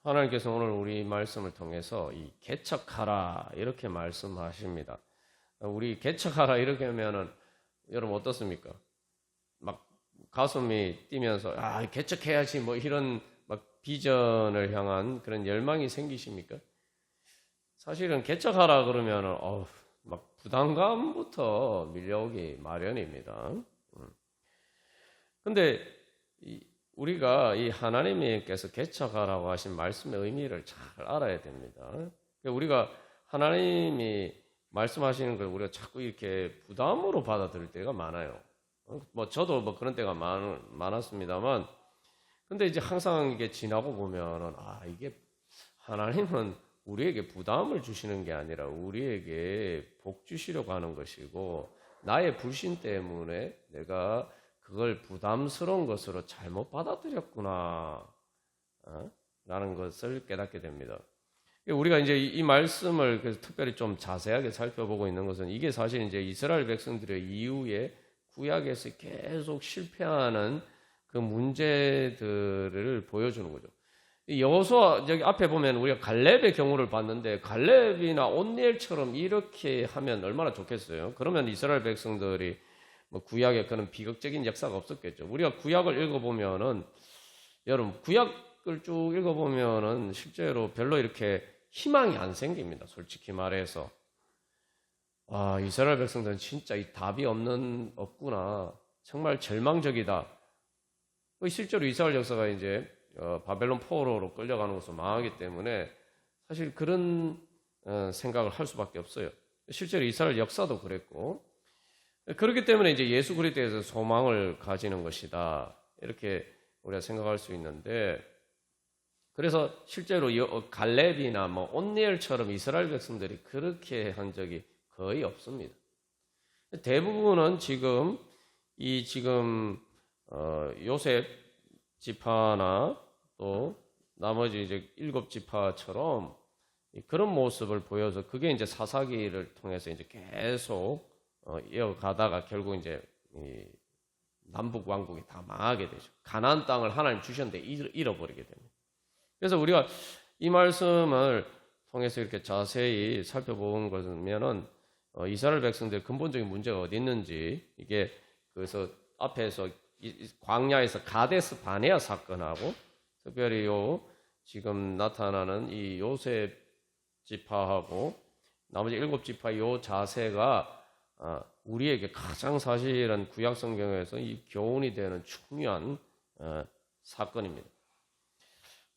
하나님께서 오늘 우리 말씀을 통해서 이 개척하라 이렇게 말씀하십니다. 우리 개척하라 이렇게 하면은 여러분 어떻습니까? 막 가슴이 뛰면서 개척해야지 뭐 이런 막 비전을 향한 그런 열망이 생기십니까? 사실은 개척하라 그러면은 막 부담감부터 밀려오기 마련입니다. 근데 우리가 이 하나님께서 개척하라고 하신 말씀의 의미를 잘 알아야 됩니다. 우리가 하나님이 말씀하시는 걸 우리가 자꾸 이렇게 부담으로 받아들일 때가 많아요. 뭐 저도 뭐 그런 때가 많았습니다만, 근데 이제 항상 이게 지나고 보면은 이게 하나님은 우리에게 부담을 주시는 게 아니라 우리에게 복 주시려고 하는 것이고, 나의 불신 때문에 내가 그걸 부담스러운 것으로 잘못 받아들였구나 라는 것을 깨닫게 됩니다. 우리가 이제 이 말씀을 그래서 특별히 좀 자세하게 살펴보고 있는 것은, 이게 사실 이제 이스라엘 백성들의 이후에 구약에서 계속 실패하는 그 문제들을 보여주는 거죠. 여호수아 여기 앞에 보면 우리가 갈렙의 경우를 봤는데, 갈렙이나 온니엘처럼 이렇게 하면 얼마나 좋겠어요. 그러면 이스라엘 백성들이 뭐 구약에 그런 비극적인 역사가 없었겠죠. 우리가 구약을 읽어보면은, 여러분 구약을 쭉 읽어보면은 실제로 별로 이렇게 희망이 안 생깁니다. 솔직히 말해서 이스라엘 백성들은 진짜 이 답이 없구나, 정말 절망적이다. 실제로 이스라엘 역사가 이제 바벨론 포로로 끌려가는 것으로 망하기 때문에 사실 그런 생각을 할 수밖에 없어요. 실제로 이스라엘 역사도 그랬고, 그렇기 때문에 이제 예수 그리스도에서 소망을 가지는 것이다, 이렇게 우리가 생각할 수 있는데, 그래서 실제로 갈렙이나 뭐 온니엘처럼 이스라엘 백성들이 그렇게 한 적이 거의 없습니다. 대부분은 지금 요셉 지파나 또 나머지 이제 7지파처럼 그런 모습을 보여서, 그게 이제 사사기를 통해서 이제 계속 이어가다가 결국 이제 남북 왕국이 다 망하게 되죠. 가나안 땅을 하나님 주셨는데 잃어버리게 됩니다. 그래서 우리가 이 말씀을 통해서 이렇게 자세히 살펴본 것은 이스라엘 백성들의 근본적인 문제가 어디 있는지, 이게 그래서 앞에서 광야에서 가데스 바네아 사건하고 특별히 지금 나타나는 이 요셉 지파하고 나머지 7지파의 요 자세가 우리에게 가장 사실은 구약 성경에서 이 교훈이 되는 중요한 사건입니다.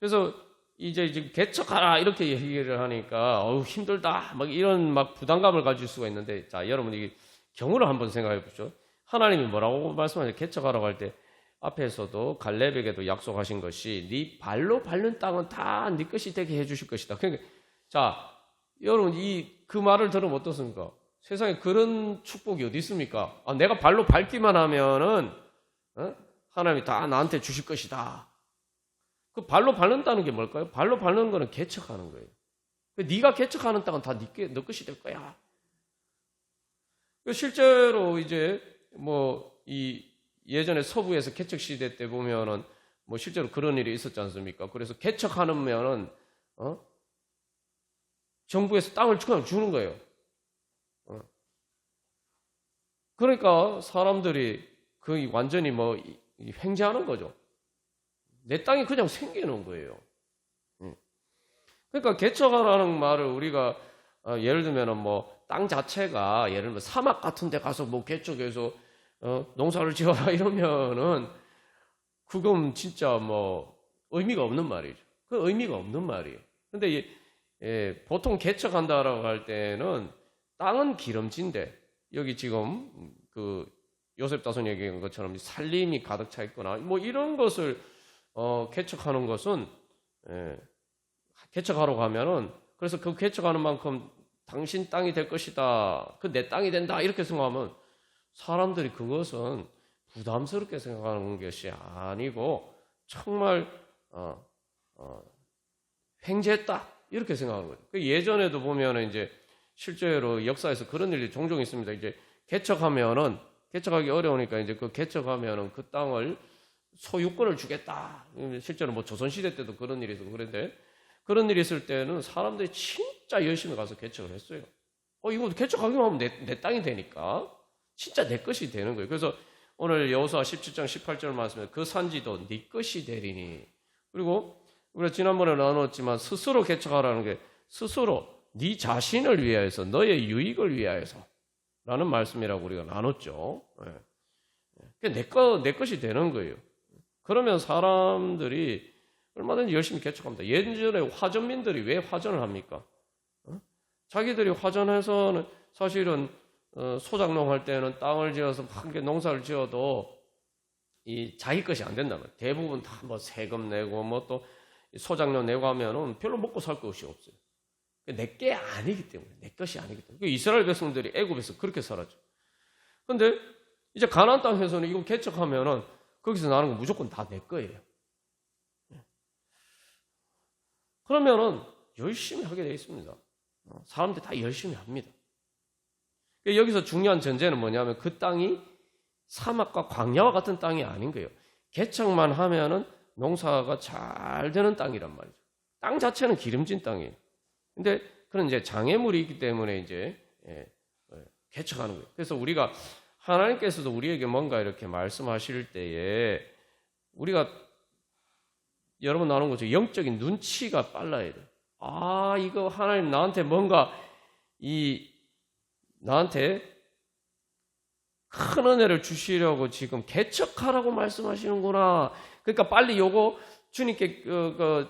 그래서 이제 지금 개척하라 이렇게 얘기를 하니까 힘들다 막 이런 막 부담감을 가질 수가 있는데, 자 여러분 이 경우를 한번 생각해 보죠. 하나님이 뭐라고 말씀하세요? 개척하라고 할 때 앞에서도 갈렙에게도 약속하신 것이 네 발로 밟는 땅은 다 네 것이 되게 해주실 것이다. 그러니까 자 여러분 그 말을 들으면 어떻습니까? 세상에 그런 축복이 어디 있습니까? 내가 발로 밟기만 하면은 하나님이 다 나한테 주실 것이다. 그 발로 밟는다는 게 뭘까요? 발로 밟는 거는 개척하는 거예요. 네가 개척하는 땅은 다 네 것이 될 거야. 실제로 이제 예전에 서부에서 개척 시대 때 보면은 실제로 그런 일이 있었지 않습니까? 그래서 개척하면은 정부에서 땅을 그냥 주는 거예요. 그러니까 사람들이 완전히 횡재하는 거죠. 내 땅이 그냥 생기는 거예요. 그러니까 개척하라는 말을 우리가 예를 들면 땅 자체가 예를 들면 사막 같은 데 가서 개척해서 농사를 지어라 이러면은 그건 진짜 의미가 없는 말이죠. 그 의미가 없는 말이에요. 근데 보통 개척한다라고 할 때는 땅은 기름진데, 여기 지금 그 요셉 다손 얘기한 것처럼 살림이 가득 차 있거나 이런 것을 개척하는 것은 개척하러 가면은, 그래서 그 개척하는 만큼 당신 땅이 될 것이다, 그 내 땅이 된다 이렇게 생각하면 사람들이 그것은 부담스럽게 생각하는 것이 아니고 정말 횡재했다 이렇게 생각하는 거죠. 예전에도 보면은 이제 실제로 역사에서 그런 일이 종종 있습니다. 이제 개척하기 어려우니까 이제 개척하면은 그 땅을 소유권을 주겠다. 실제로 조선시대 때도 그런 일이 있었고, 그런데 그런 일이 있을 때는 사람들이 진짜 열심히 가서 개척을 했어요. 이거 개척하기만 하면 내 땅이 되니까 진짜 내 것이 되는 거예요. 그래서 오늘 여호수아 17장 18절 말씀에 그 산지도 네 것이 되리니. 그리고 우리가 지난번에 나눴지만 스스로 개척하라는 게 스스로 네 자신을 위하여서 너의 유익을 위하여서 라는 말씀이라고 우리가 나눴죠. 내 것이 되는 거예요. 그러면 사람들이 얼마든지 열심히 개척합니다. 예전에 화전민들이 왜 화전을 합니까? 자기들이 화전해서는 사실은 소작농 할 때는 땅을 지어서 한 개 농사를 지어도 이 자기 것이 안 된다는 거예요. 대부분 다 뭐 세금 내고 뭐 또 소작농 내고 하면은 별로 먹고 살 것이 없어요. 내 게 아니기 때문에, 내 것이 아니기 때문에. 이스라엘 백성들이 애굽에서 그렇게 살았죠. 근데 이제 가나안 땅에서는 이거 개척하면은 거기서 나는 건 무조건 다 내 거예요. 그러면은 열심히 하게 되어 있습니다. 사람들이 다 열심히 합니다. 여기서 중요한 전제는 뭐냐면 그 땅이 사막과 광야와 같은 땅이 아닌 거예요. 개척만 하면은 농사가 잘 되는 땅이란 말이죠. 땅 자체는 기름진 땅이에요. 근데 그런 이제 장애물이 있기 때문에 이제 개척하는 거예요. 그래서 우리가 하나님께서도 우리에게 뭔가 이렇게 말씀하실 때에 우리가 여러분 나눈 것처럼 영적인 눈치가 빨라야 돼요. 이거 하나님 나한테 뭔가 나한테 큰 은혜를 주시려고 지금 개척하라고 말씀하시는구나. 그러니까 빨리 요거 주님께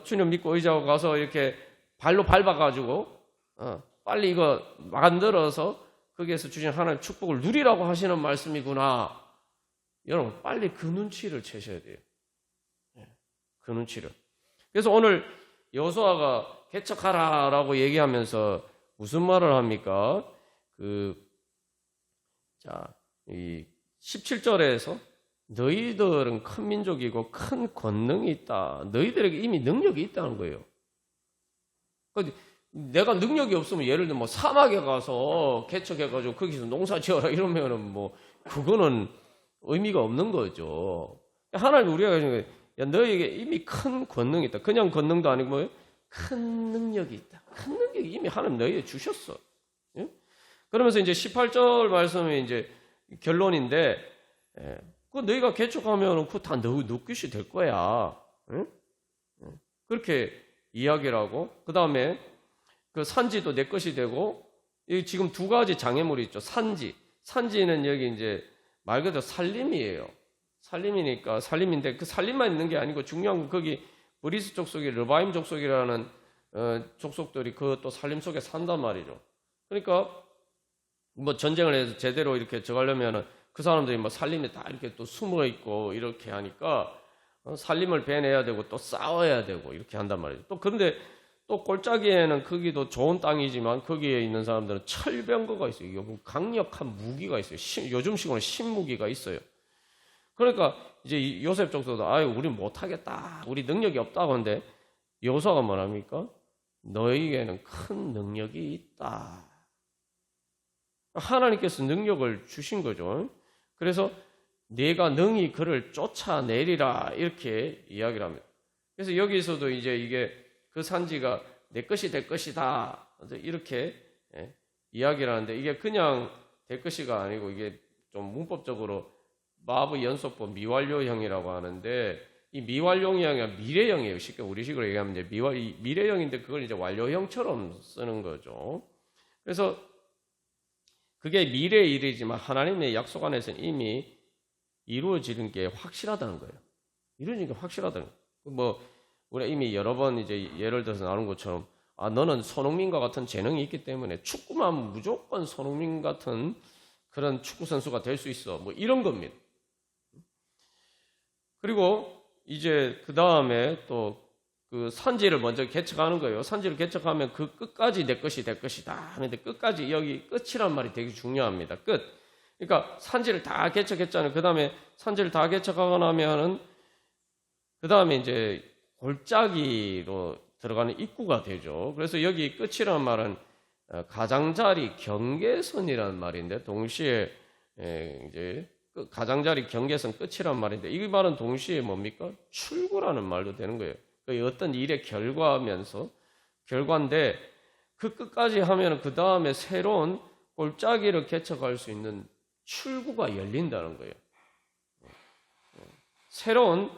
주님 믿고 의지하고 가서 이렇게 발로 밟아가지고 빨리 이거 만들어서 거기에서 주신 하나님 축복을 누리라고 하시는 말씀이구나. 여러분 빨리 그 눈치를 채셔야 돼요. 그 눈치를. 그래서 오늘 여호수아가 개척하라라고 얘기하면서 무슨 말을 합니까? 이 17절에서 너희들은 큰 민족이고 큰 권능이 있다. 너희들에게 이미 능력이 있다는 거예요. 내가 능력이 없으면 예를 들면 뭐 사막에 가서 개척해가지고 거기서 농사 지어라 이러면은 뭐 그거는 의미가 없는 거죠. 하나님 우리가 가지고 너희에게 이미 큰 권능이 있다. 그냥 권능도 아니고 뭐예요? 큰 능력이 있다. 큰 능력이 이미 하나님 너희에게 주셨어. 예? 그러면서 이제 18절 말씀이 이제 결론인데, 그 너희가 개척하면 그거 다 너 것이 될 거야. 예? 그렇게 이야기를 하고, 그 다음에 그 산지도 내 것이 되고, 지금 두 가지 장애물이 있죠. 산지는 여기 이제 말 그대로 살림이에요. 살림이니까 살림인데 그 살림만 있는 게 아니고 중요한 건 거기 브리스 족속이 르바임 족속이라는 족속들이 그 또 살림 속에 산단 말이죠. 그러니까 뭐 전쟁을 해서 제대로 이렇게 저가려면은 그 사람들이 뭐 살림에 다 이렇게 또 숨어 있고 이렇게 하니까 살림을 베내야 되고 또 싸워야 되고 이렇게 한단 말이죠. 또 그런데 또 골짜기에는 거기도 좋은 땅이지만 거기에 있는 사람들은 철병거가 있어요. 이거 강력한 무기가 있어요. 요즘식으로는 신무기가 있어요. 그러니까 이제 요셉 족속도 우리 못하겠다. 우리 능력이 없다고 하는데 여호수아가 뭐랍니까? 너희에게는 큰 능력이 있다. 하나님께서 능력을 주신 거죠. 그래서 내가 능히 그를 쫓아내리라 이렇게 이야기를 합니다. 그래서 여기서도 이제 이게 그 산지가 내 것이 될 것이다 이렇게 이야기를 하는데 이게 그냥 될 것이가 아니고 이게 좀 문법적으로 마부 연속법 미완료형이라고 하는데 이 미완료형이 아니라 미래형이에요. 쉽게 우리식으로 얘기하면 이제 미래형인데 그걸 이제 완료형처럼 쓰는 거죠. 그래서 그게 미래의 일이지만 하나님의 약속 안에서는 이미 이루어지는 게 확실하다는 거예요. 이루어지는 게 확실하다는 거예요. 뭐 우리가 이미 여러 번 이제 예를 들어서 나눈 것처럼 너는 손흥민과 같은 재능이 있기 때문에 축구만 무조건 손흥민 같은 그런 축구 선수가 될 수 있어. 뭐 이런 겁니다. 그리고 이제 그 다음에 또 그 산지를 먼저 개척하는 거예요. 산지를 개척하면 그 끝까지 내 것이 될 것이다 하는데 끝까지 여기 끝이란 말이 되게 중요합니다. 끝. 그러니까 산지를 다 개척했잖아요. 그 다음에 산지를 다 개척하고 나면은 그 다음에 이제 골짜기로 들어가는 입구가 되죠. 그래서 여기 끝이란 말은 가장자리 경계선이라는 말인데 동시에 이제 가장자리 경계선 끝이란 말인데 이 말은 동시에 뭡니까? 출구라는 말도 되는 거예요. 어떤 일의 결과하면서 결과인데 그 끝까지 하면 그 다음에 새로운 골짜기를 개척할 수 있는 출구가 열린다는 거예요. 새로운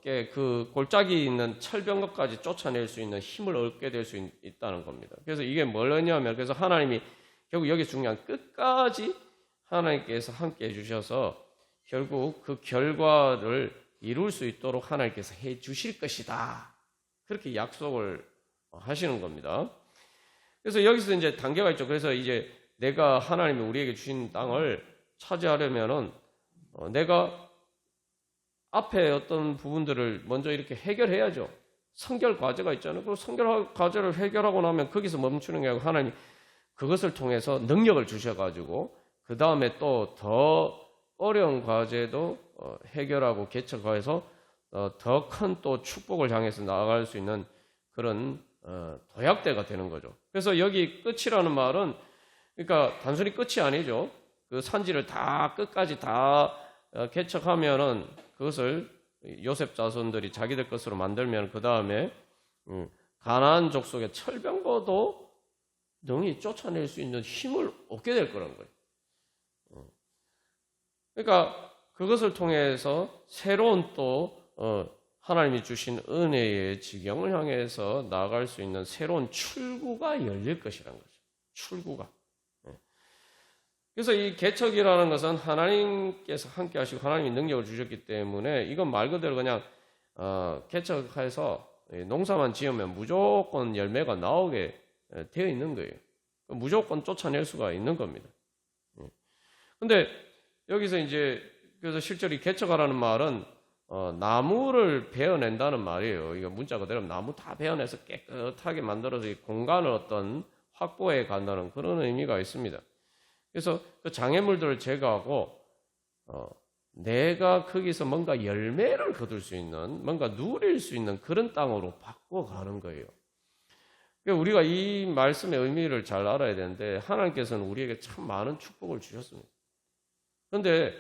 그 골짜기 있는 철병거까지 쫓아낼 수 있는 힘을 얻게 될 수 있다는 겁니다. 그래서 이게 뭐냐면 그래서 하나님이 결국 여기 중요한 끝까지 하나님께서 함께 해주셔서 결국 그 결과를 이룰 수 있도록 하나님께서 해 주실 것이다. 그렇게 약속을 하시는 겁니다. 그래서 여기서 이제 단계가 있죠. 그래서 이제 내가 하나님이 우리에게 주신 땅을 차지하려면은 내가 앞에 어떤 부분들을 먼저 이렇게 해결해야죠. 성결 과제가 있잖아요. 그 성결 과제를 해결하고 나면 거기서 멈추는 게 아니고 하나님 그것을 통해서 능력을 주셔가지고 그 다음에 또 더 어려운 과제도 해결하고 개척해서 더 큰 또 축복을 향해서 나아갈 수 있는 그런 도약대가 되는 거죠. 그래서 여기 끝이라는 말은 그러니까 단순히 끝이 아니죠. 그 산지를 다 끝까지 다 개척하면은 그것을 요셉 자손들이 자기들 것으로 만들면 그 다음에 가나안 족속의 철병거도 능히 쫓아낼 수 있는 힘을 얻게 될 거라는 거예요. 그러니까 그것을 통해서 새로운 또 하나님이 주신 은혜의 지경을 향해서 나아갈 수 있는 새로운 출구가 열릴 것이라는 거죠. 출구가. 그래서 이 개척이라는 것은 하나님께서 함께 하시고 하나님이 능력을 주셨기 때문에 이건 말 그대로 그냥 개척해서 농사만 지으면 무조건 열매가 나오게 되어 있는 거예요. 무조건 쫓아낼 수가 있는 겁니다. 근데 여기서 이제 그래서 실제로 이 개척하라는 말은 나무를 베어낸다는 말이에요. 이거 문자 그대로 나무 다 베어내서 깨끗하게 만들어서 이 공간을 어떤 확보해 간다는 그런 의미가 있습니다. 그래서 그 장애물들을 제거하고 내가 거기서 뭔가 열매를 거둘 수 있는 뭔가 누릴 수 있는 그런 땅으로 바꿔가는 거예요. 그러니까 우리가 이 말씀의 의미를 잘 알아야 되는데 하나님께서는 우리에게 참 많은 축복을 주셨습니다. 그런데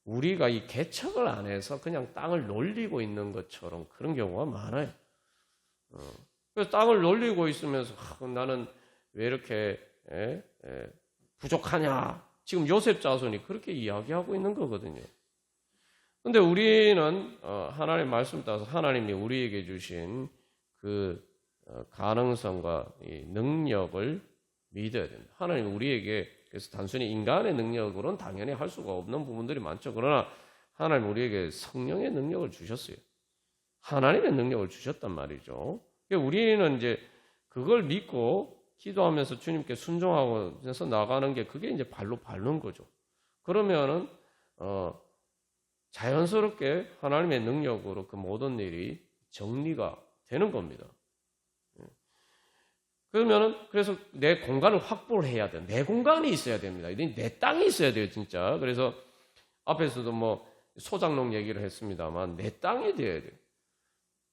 우리가 이 개척을 안 해서 그냥 땅을 놀리고 있는 것처럼 그런 경우가 많아요. 그래서 땅을 놀리고 있으면서 나는 왜 이렇게 부족하냐. 지금 요셉 자손이 그렇게 이야기하고 있는 거거든요. 그런데 우리는 하나님의 말씀 따라서 하나님이 우리에게 주신 그 가능성과 이 능력을 믿어야 됩니다. 하나님이 우리에게 그래서 단순히 인간의 능력으로는 당연히 할 수가 없는 부분들이 많죠. 그러나 하나님 우리에게 성령의 능력을 주셨어요. 하나님의 능력을 주셨단 말이죠. 우리는 이제 그걸 믿고 기도하면서 주님께 순종하면서 나가는 게 그게 이제 발로 밟는 거죠. 그러면은 자연스럽게 하나님의 능력으로 그 모든 일이 정리가 되는 겁니다. 그러면은 그래서 내 공간을 확보를 해야 돼요. 내 공간이 있어야 됩니다. 내 땅이 있어야 돼요, 진짜. 그래서 앞에서도 뭐 소장농 얘기를 했습니다만 내 땅이 돼야 돼요.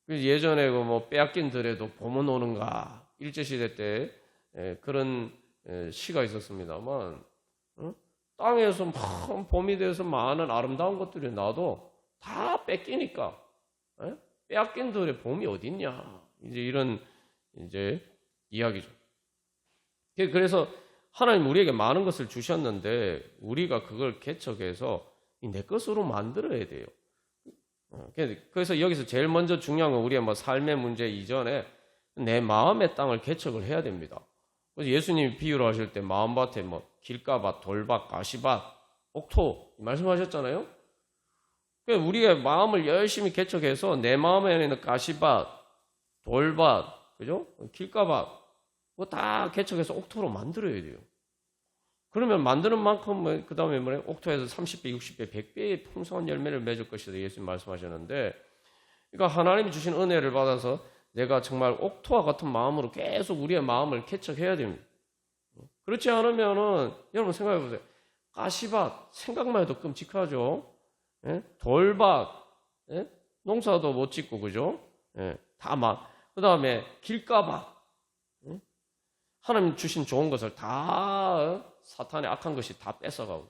예전에 그 뭐 빼앗긴 들에도 봄은 오는가 일제시대 때 그런 시가 있었습니다만 땅에서 막 봄이 돼서 많은 아름다운 것들이 나도 다 뺏기니까 빼앗긴 들에 봄이 어딨냐 이제 이런 이제 이야기죠. 그래서 하나님 우리에게 많은 것을 주셨는데 우리가 그걸 개척해서 내 것으로 만들어야 돼요. 그래서 여기서 제일 먼저 중요한 건 우리의 뭐 삶의 문제 이전에 내 마음의 땅을 개척을 해야 됩니다. 그래서 예수님이 비유를 하실 때 마음밭에 뭐 길가밭, 돌밭, 가시밭, 옥토 말씀하셨잖아요. 그러니까 우리의 마음을 열심히 개척해서 내 마음에 있는 가시밭, 돌밭, 그죠? 길가밭 그거 다 개척해서 옥토로 만들어야 돼요. 그러면 만드는 만큼 그 다음에 뭐래? 옥토에서 30배, 60배, 100배의 풍성한 열매를 맺을 것이다 예수님 말씀하셨는데 그러니까 하나님이 주신 은혜를 받아서 내가 정말 옥토와 같은 마음으로 계속 우리의 마음을 개척해야 됩니다. 그렇지 않으면은 여러분 생각해 보세요. 가시밭 생각만 해도 끔찍하죠. 돌밭 농사도 못 짓고 그죠? 다 막 그 다음에 길가밭 하나님 주신 좋은 것을 다 사탄의 악한 것이 다 뺏어가고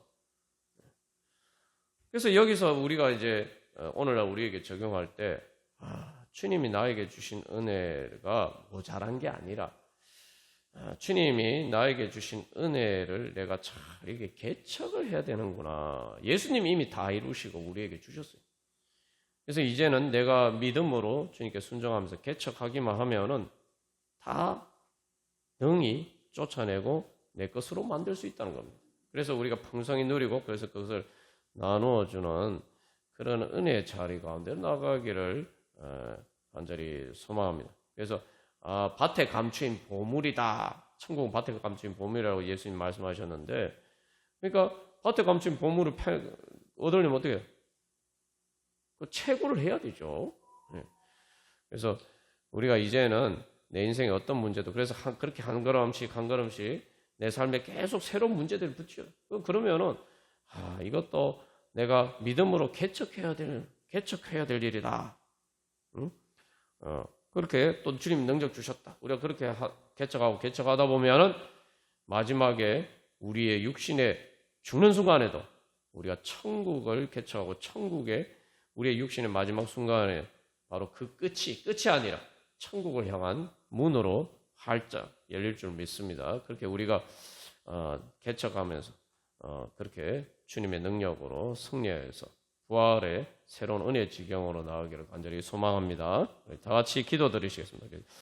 그래서 여기서 우리가 이제 오늘날 우리에게 적용할 때 주님이 나에게 주신 은혜가 모자란 게 아니라 주님이 나에게 주신 은혜를 내가 잘 이게 개척을 해야 되는구나. 예수님이 이미 다 이루시고 우리에게 주셨어요. 그래서 이제는 내가 믿음으로 주님께 순종하면서 개척하기만 하면은 다 능히 쫓아내고 내 것으로 만들 수 있다는 겁니다. 그래서 우리가 풍성히 누리고 그래서 그것을 나누어 주는 그런 은혜의 자리 가운데 나가기를 간절히 소망합니다. 그래서 밭에 감추인 보물이다. 천국은 밭에 감추인 보물이라고 예수님 말씀하셨는데, 그러니까 밭에 감추인 보물을 얻으려면 어떻게 해요? 그 채굴을 해야 되죠. 그래서 우리가 이제는 내 인생의 어떤 문제도 그래서 그렇게 한 걸음씩 한 걸음씩 내 삶에 계속 새로운 문제들을 붙여요. 그러면은 이것도 내가 믿음으로 개척해야 될 일이다. 응? 그렇게 또 주님 능력 주셨다. 우리가 그렇게 개척하다 보면은 마지막에 우리의 육신에 죽는 순간에도 우리가 천국을 개척하고 천국에 우리의 육신의 마지막 순간에 바로 그 끝이 아니라 천국을 향한 문으로 활짝 열릴 줄 믿습니다. 그렇게 우리가 개척하면서 그렇게 주님의 능력으로 승리해서 부활의 새로운 은혜 지경으로 나가기를 간절히 소망합니다. 다 같이 기도 드리시겠습니다.